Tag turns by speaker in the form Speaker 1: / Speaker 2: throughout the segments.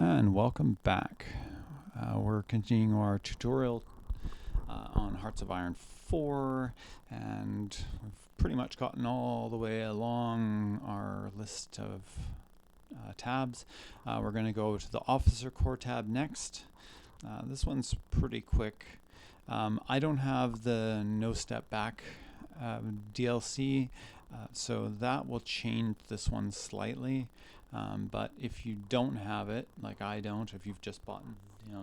Speaker 1: And welcome back. We're continuing our tutorial on Hearts of Iron 4, and we've pretty much gotten all the way along our list of tabs. We're going to go to the Officer Corps tab next. This one's pretty quick. I don't have the No Step Back DLC, so that will change this one slightly. But if you don't have it, like I don't, if you've just bought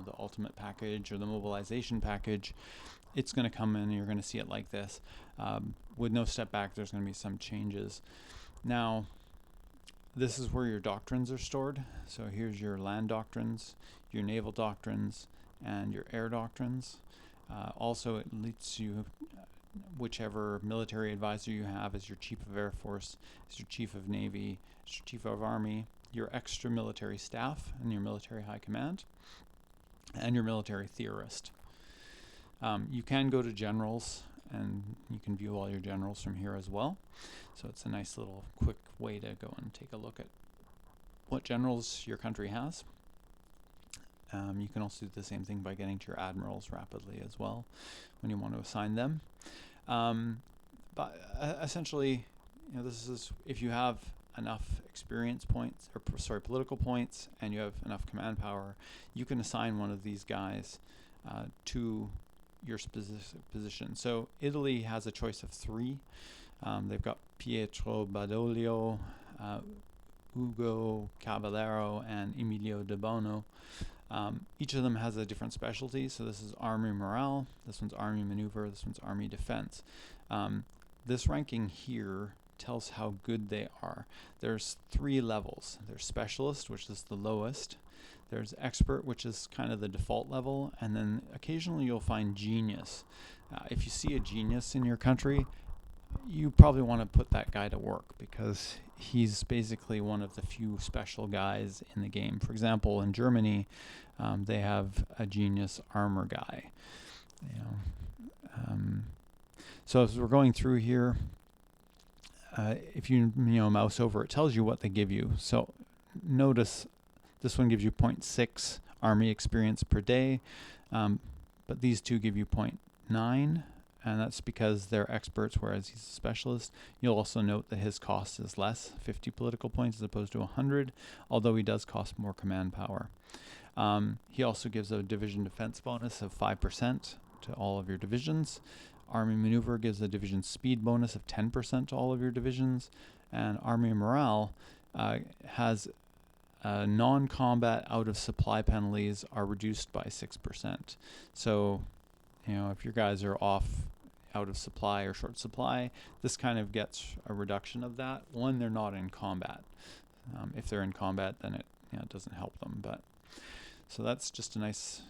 Speaker 1: the Ultimate package or the Mobilization package, it's going to come in and you're going to see it like this. With No Step Back, there's going to be some changes. Now, this is where your doctrines are stored. So here's your land doctrines, your naval doctrines, and your air doctrines. Also, it lets you whichever military advisor you have as your Chief of Air Force, as your Chief of Navy, as your Chief of Army, your extra military staff and your military high command, and your military theorist. You can go to generals and you can view all your generals from here as well. So it's a nice little quick way to go and take a look at what generals your country has. You can also do the same thing by getting to your admirals rapidly as well when you want to assign them. But essentially, this is if you have enough experience points, or political points, and you have enough command power, you can assign one of these guys to your specific position. So Italy has a choice of 3. They've got Pietro Badoglio, Ugo Cavallero, and Emilio De Bono. Each of them has a different specialty. So this is Army Morale, this one's Army Maneuver, this one's Army Defense. This ranking here tells how good they are. There's 3 levels. There's Specialist, which is the lowest. There's Expert, which is kind of the default level. And then occasionally you'll find Genius. If you see a Genius in your country, you probably want to put that guy to work because he's basically one of the few special guys in the game. For example, in Germany, they have a Genius armor guy. So as we're going through here, if you mouse over, it tells you what they give you. So notice this one gives you 0.6 army experience per day, but these two give you 0.9. And that's because they're experts, whereas he's a specialist. You'll also note that his cost is less, 50 political points as opposed to 100, although he does cost more command power. He also gives a division defense bonus of 5% to all of your divisions. Army Maneuver gives a division speed bonus of 10% to all of your divisions. And Army Morale has non-combat out-of-supply penalties are reduced by 6%. So if your guys are off out of supply or short supply, this kind of gets a reduction of that when they're not in combat. If they're in combat, then it doesn't help them. But so that's just a nice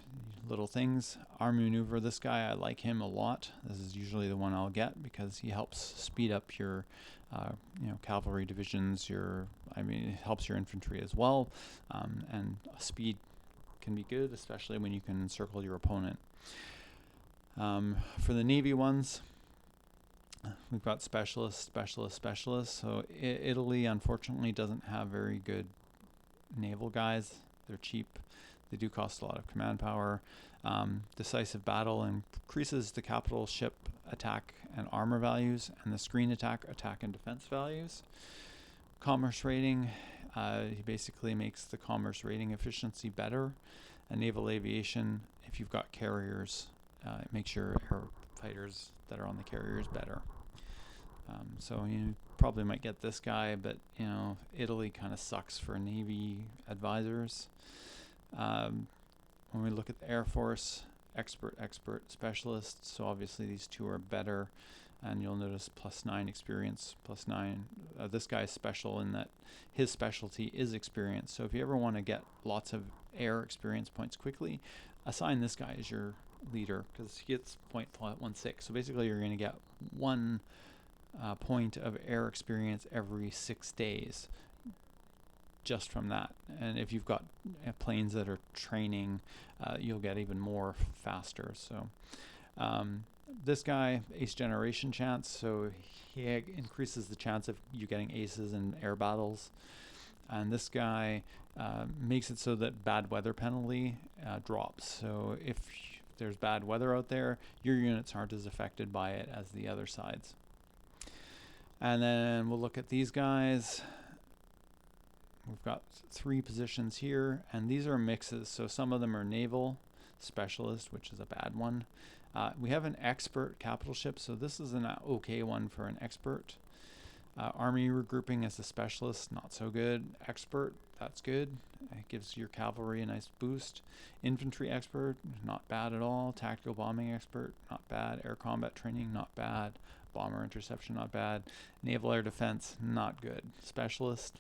Speaker 1: little things. Army Maneuver, this guy, I like him a lot. This is usually the one I'll get because he helps speed up your cavalry divisions. It helps your infantry as well, and speed can be good, especially when you can encircle your opponent. For the Navy ones, we've got Specialist, Specialist, Specialist. So Italy, unfortunately, doesn't have very good naval guys. They're cheap. They do cost a lot of command power. Decisive Battle increases the capital ship attack and armor values, and the screen attack and defense values. Commerce rating, he basically makes the commerce rating efficiency better. And naval aviation, if you've got carriers, it makes your air fighters that are on the carriers better. So you probably might get this guy, but Italy kind of sucks for Navy advisors. When we look at the Air Force, Expert, Specialist, so obviously these two are better. And you'll notice +9 experience, +9. This guy is special in that his specialty is experience. So if you ever want to get lots of air experience points quickly, assign this guy as your leader because he gets 0.16. So basically you're going to get 1 point of air experience every 6 days just from that. And if you've got planes that are training, you'll get even more faster. So this guy, ace generation chance, so he increases the chance of you getting aces in air battles. And this guy makes it so that bad weather penalty drops. So if there's bad weather out there, your units aren't as affected by it as the other sides. And then we'll look at these guys. We've got 3 positions here, and these are mixes. So some of them are naval specialist, which is a bad one. We have an expert capital ship, so this is an okay one for an expert. Army regrouping as a specialist, not so good. Expert, that's good. It gives your cavalry a nice boost. Infantry expert, not bad at all. Tactical bombing expert, not bad. Air combat training, not bad. Bomber interception, not bad. Naval air defense, not good. Specialist,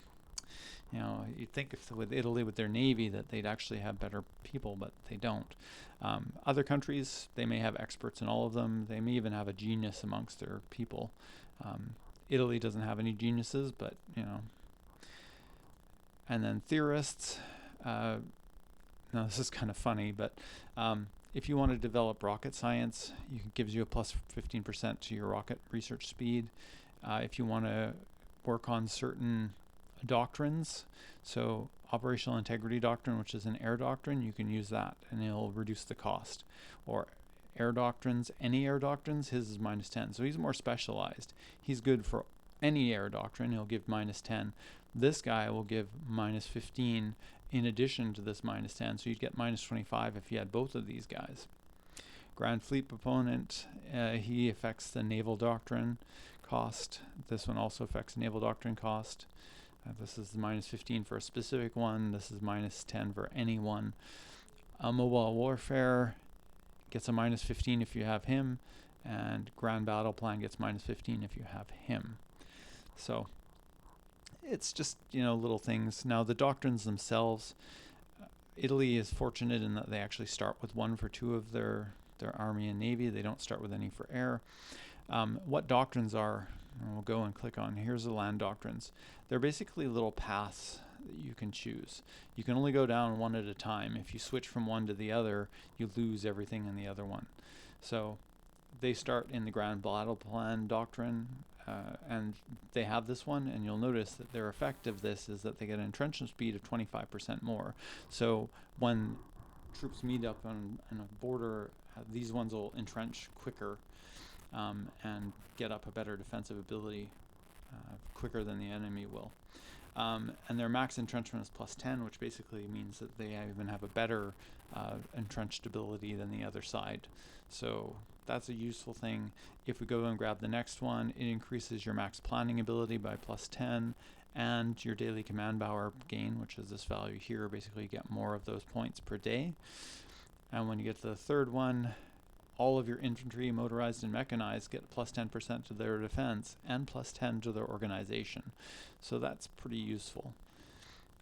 Speaker 1: you know, you'd think if with Italy with their navy that they'd actually have better people, but they don't. Other countries, they may have experts in all of them. They may even have a genius amongst their people. Italy doesn't have any geniuses, but you know. And then theorists. Now this is kind of funny, but if you want to develop rocket science, it gives you a plus 15% to your rocket research speed. If you want to work on certain doctrines, so operational integrity doctrine, which is an air doctrine, you can use that and it'll reduce the cost. Or air doctrines, any air doctrines, his is minus 10. So he's more specialized. He's good for any air doctrine. He'll give minus 10. This guy will give minus 15 in addition to this minus 10. So you'd get minus 25 if you had both of these guys. Grand Fleet proponent, he affects the naval doctrine cost. This one also affects naval doctrine cost. This is minus 15 for a specific one. This is minus 10 for any one. Mobile warfare gets a minus 15 if you have him, and Grand Battle Plan gets minus 15 if you have him. So it's just, you know, little things. Now the doctrines themselves, Italy is fortunate in that they actually start with 1 for 2 of their army and navy. They don't start with any for air. What doctrines are, and we'll go and click on, here's the land doctrines. They're basically little paths that you can choose. You can only go down one at a time. If you switch from one to the other, you lose everything in the other one. So they start in the Grand Battle Plan doctrine, and they have this one, and you'll notice that their effect of this is that they get an entrenchment speed of 25% more. So when troops meet up on a border, these ones will entrench quicker and get up a better defensive ability quicker than the enemy will. And their max entrenchment is plus 10, which basically means that they even have a better entrenched ability than the other side. So that's a useful thing. If we go and grab the next one, it increases your max planning ability by plus 10 and your daily command power gain, which is this value here. Basically you get more of those points per day. And when you get to the third one, all of your infantry, motorized and mechanized, get plus 10% to their defense and plus 10 to their organization. So that's pretty useful.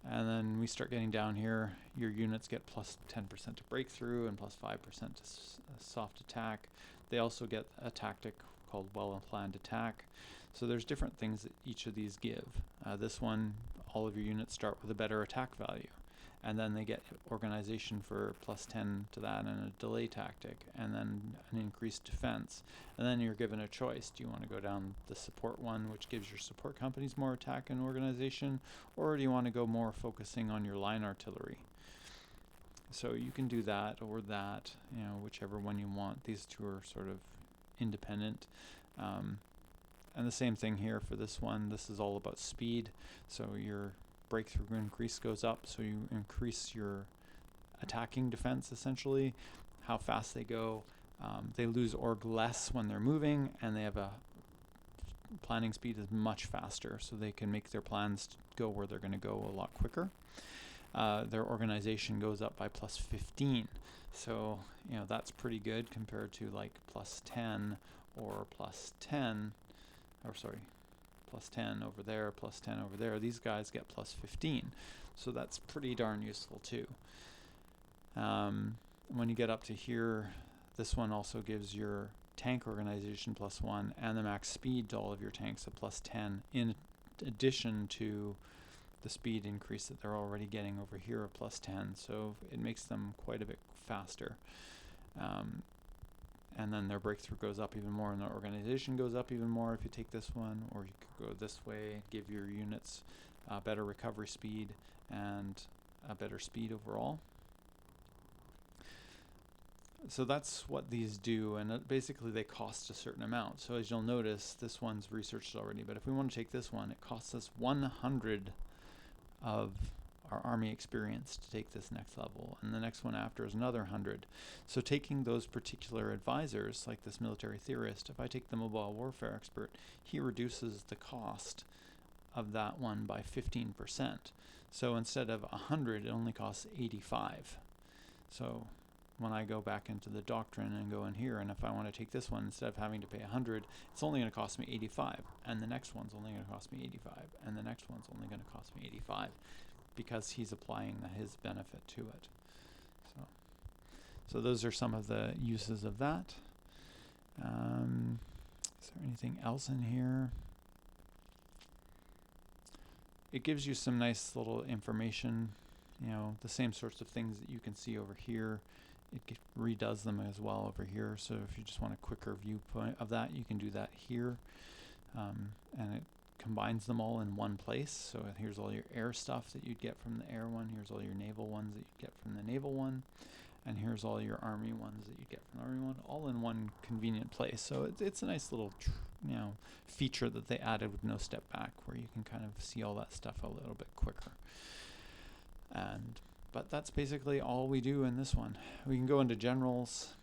Speaker 1: And then we start getting down here, your units get plus 10% to breakthrough and plus 5% to soft attack. They also get a tactic called well-planned attack. So there's different things that each of these give. This one, all of your units start with a better attack value. And then they get organization for plus 10 to that and a delay tactic, and then an increased defense. And then you're given a choice. Do you want to go down the support one, which gives your support companies more attack and organization, or do you want to go more focusing on your line artillery? So you can do that or that, you know, whichever one you want. These two are sort of independent. And the same thing here for this one. This is all about speed. So your breakthrough increase goes up, so you increase your attacking defense essentially, how fast they go. They lose org less when they're moving, and they have a planning speed is much faster, so they can make their plans go where they're going to go a lot quicker. Their organization goes up by plus 15, so you know that's pretty good compared to like plus 10 or plus 10, or sorry, plus 10 over there, plus 10 over there. These guys get plus 15. So that's pretty darn useful too. When you get up to here, this one also gives your tank organization plus 1 and the max speed to all of your tanks at plus 10 in addition to the speed increase that they're already getting over here at plus 10. So it makes them quite a bit faster. And then their breakthrough goes up even more and their organization goes up even more if you take this one, or you could go this way, give your units better recovery speed, and a better speed overall. So that's what these do, and basically they cost a certain amount. So as you'll notice, this one's researched already, but if we want to take this one, it costs us 100 of our army experience to take this next level, and the next one after is another 100. So taking those particular advisors, like this military theorist, if I take the mobile warfare expert, he reduces the cost of that one by 15%. So instead of 100, it only costs 85. So when I go back into the doctrine and go in here, and if I want to take this one, instead of having to pay 100, it's only going to cost me 85, and the next one's only going to cost me 85, and the next one's only going to cost me 85, because he's applying his benefit to it. So those are some of the uses of that. Is there anything else in here? It gives you some nice little information, the same sorts of things that you can see over here. It redoes them as well over here. So if you just want a quicker viewpoint of that, you can do that here. And it combines them all in one place. So here's all your air stuff that you'd get from the air one. Here's all your naval ones that you'd get from the naval one. And here's all your army ones that you get from the army one, all in one convenient place. So it's a nice little feature that they added with no step back, where you can kind of see all that stuff a little bit quicker. But that's basically all we do in this one. We can go into generals.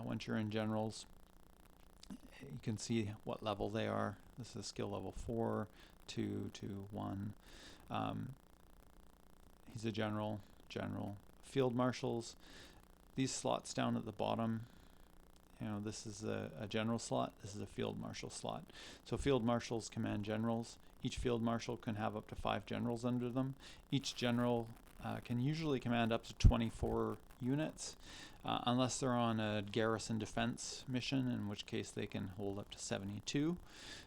Speaker 1: Once you're in generals, you can see what level they are. This is skill level 4, 2, 2, 1. He's a general. Field marshals. These slots down at the bottom, this is a general slot. This is a field marshal slot. So field marshals command generals. Each field marshal can have up to 5 generals under them. Each general can usually command up to 24 units, unless they're on a garrison defense mission, in which case they can hold up to 72.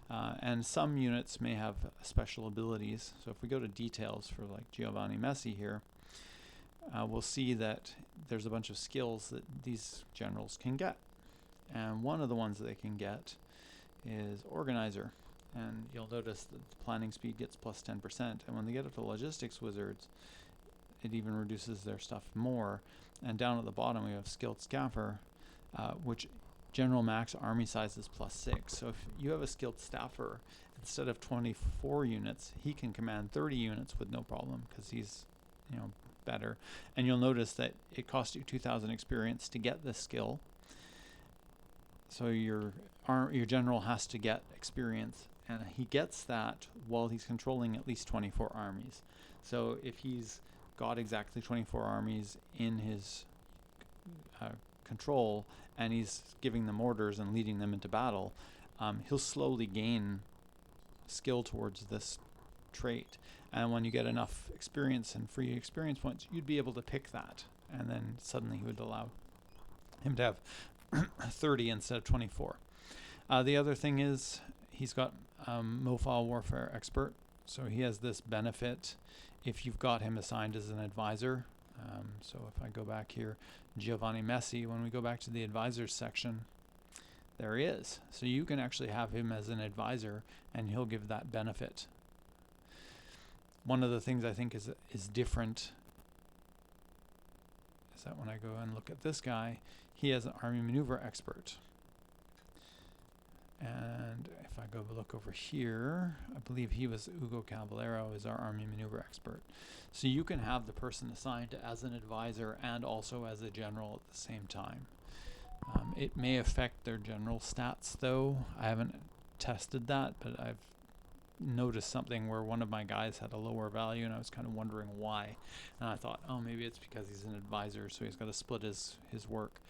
Speaker 1: And some units may have special abilities. So if we go to details for like Giovanni Messi here, we'll see that there's a bunch of skills that these generals can get. And one of the ones that they can get is organizer. And you'll notice that the planning speed gets plus 10%. And when they get up to logistics wizards, it even reduces their stuff more. And down at the bottom, we have skilled staffer, which general max army size is plus 6. So if you have a skilled staffer, instead of 24 units, he can command 30 units with no problem, because he's, better. And you'll notice that it costs you 2,000 experience to get this skill. So your general has to get experience, and he gets that while he's controlling at least 24 armies. So if he's got exactly 24 armies in his control, and he's giving them orders and leading them into battle, he'll slowly gain skill towards this trait. And when you get enough experience and free experience points, you'd be able to pick that, and then suddenly he would allow him to have 30 instead of 24. The other thing is he's got mobile warfare expert, so he has this benefit if you've got him assigned as an advisor. So if I go back here, Giovanni Messi, when we go back to the advisors section, there he is. So you can actually have him as an advisor, and he'll give that benefit. One of the things I think is different is that when I go and look at this guy, he has an army maneuver expert. And if I go look over here, I believe he was Ugo Caballero, is our army maneuver expert. So you can have the person assigned as an advisor and also as a general at the same time. It may affect their general stats though. I haven't tested that, but I've noticed something where one of my guys had a lower value, and I was kind of wondering why. And I thought, oh, maybe it's because he's an advisor, so he's got to split his work.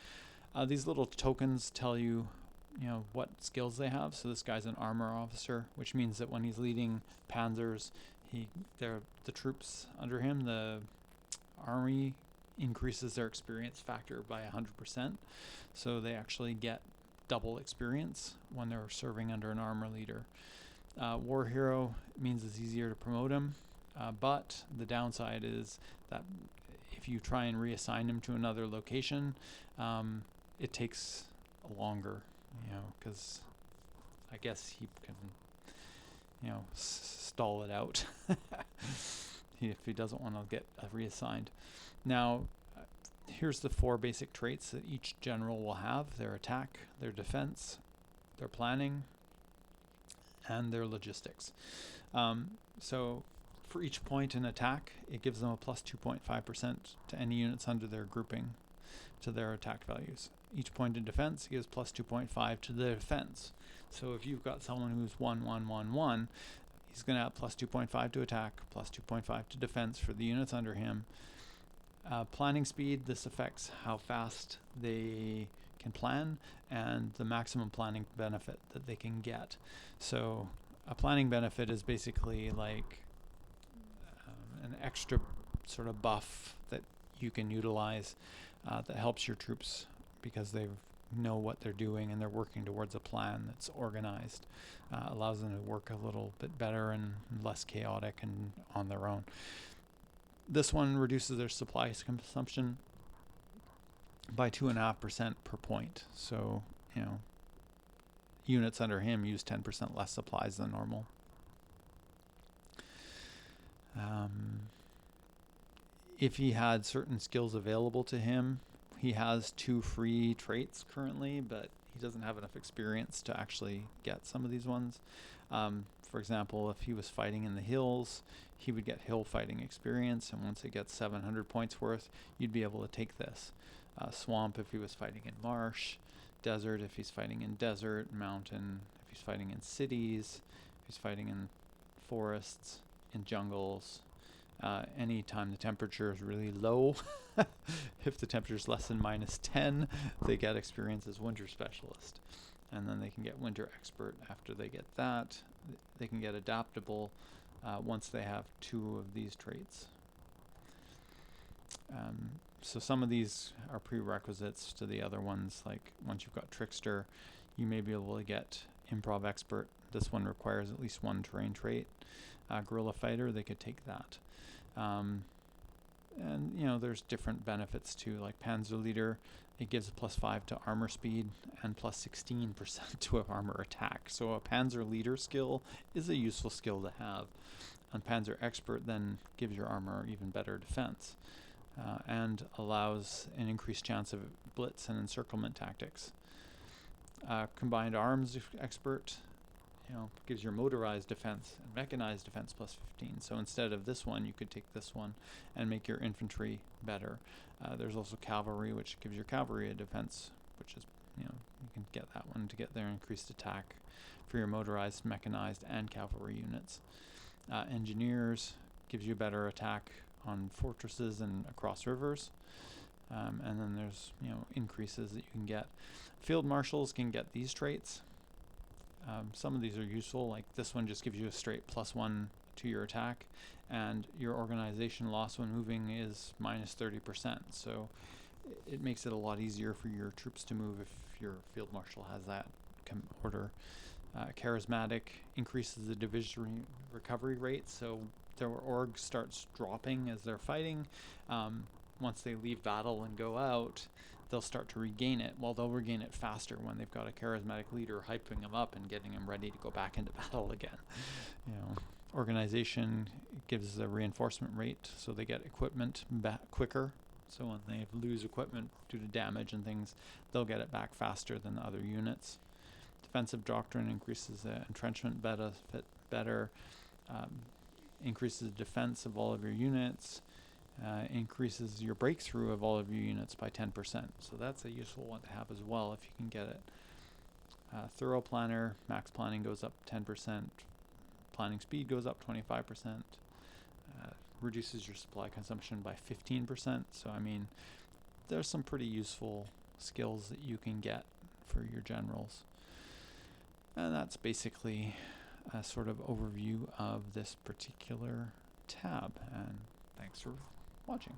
Speaker 1: These little tokens tell you, what skills they have. So this guy's an armor officer, which means that when he's leading panzers, the troops under him, the army increases their experience factor by 100%. So they actually get double experience when they're serving under an armor leader. War hero means it's easier to promote him, but the downside is that if you try and reassign him to another location, it takes longer, because I guess he can, stall it out if he doesn't want to get reassigned. Now, here's the 4 basic traits that each general will have: their attack, their defense, their planning, and their logistics. So for each point in attack, it gives them a plus 2.5% to any units under their grouping to their attack values. Each point in defense gives plus 2.5 to the defense. So if you've got someone who's 1, 1, 1, 1, he's going to have plus 2.5 to attack, plus 2.5 to defense for the units under him. Planning speed, this affects how fast they can plan and the maximum planning benefit that they can get. So a planning benefit is basically like an extra sort of buff that you can utilize that helps your troops because they know what they're doing and they're working towards a plan that's organized. Allows them to work a little bit better and less chaotic and on their own. This one reduces their supply consumption by 2.5% per point. So, units under him use 10% less supplies than normal. If he had certain skills available to him, he has 2 free traits currently, but he doesn't have enough experience to actually get some of these ones. For example, if he was fighting in the hills, he would get hill fighting experience, and once it gets 700 points worth, you'd be able to take this. Swamp if he was fighting in marsh, desert if he's fighting in desert, mountain if he's fighting in cities, if he's fighting in forests, in jungles. Anytime the temperature is really low, if the temperature is less than -10, they get experience as winter specialist. And then they can get winter expert after they get that. They can get adaptable once they have 2 of these traits. So some of these are prerequisites to the other ones, like once you've got trickster, you may be able to get improv expert. This one requires at least 1 terrain trait. Guerrilla fighter, they could take that. And there's different benefits too, like Panzer leader, it gives a +5 to armor speed and +16% to armor attack. So a Panzer leader skill is a useful skill to have. And Panzer expert then gives your armor even better defense and allows an increased chance of blitz and encirclement tactics. Combined arms expert, gives your motorized defense and mechanized defense +15. So instead of this one, you could take this one and make your infantry better. There's also cavalry, which gives your cavalry a defense, which is, you can get that one to get their increased attack for your motorized, mechanized, and cavalry units. Engineers gives you better attack on fortresses and across rivers. And then there's, increases that you can get. Field marshals can get these traits. Some of these are useful, like this one just gives you a straight +1 to your attack, and your organization loss when moving is -30%. So it makes it a lot easier for your troops to move if your field marshal has that order. Charismatic increases the division recovery rate, so their org starts dropping as they're fighting. Once they leave battle and go out, they'll start to regain it. Well, they'll regain it faster when they've got a charismatic leader hyping them up and getting them ready to go back into battle again. Organization gives a reinforcement rate, so they get equipment back quicker. So when they lose equipment due to damage and things, they'll get it back faster than other units. Defensive doctrine increases the entrenchment benefit better, increases the defense of all of your units, increases your breakthrough of all of your units by 10%. So that's a useful one to have as well if you can get it. Thorough planner, max planning goes up 10%, planning speed goes up 25%, reduces your supply consumption by 15%. So I mean, there's some pretty useful skills that you can get for your generals. And that's basically a sort of overview of this particular tab. And thanks for watching.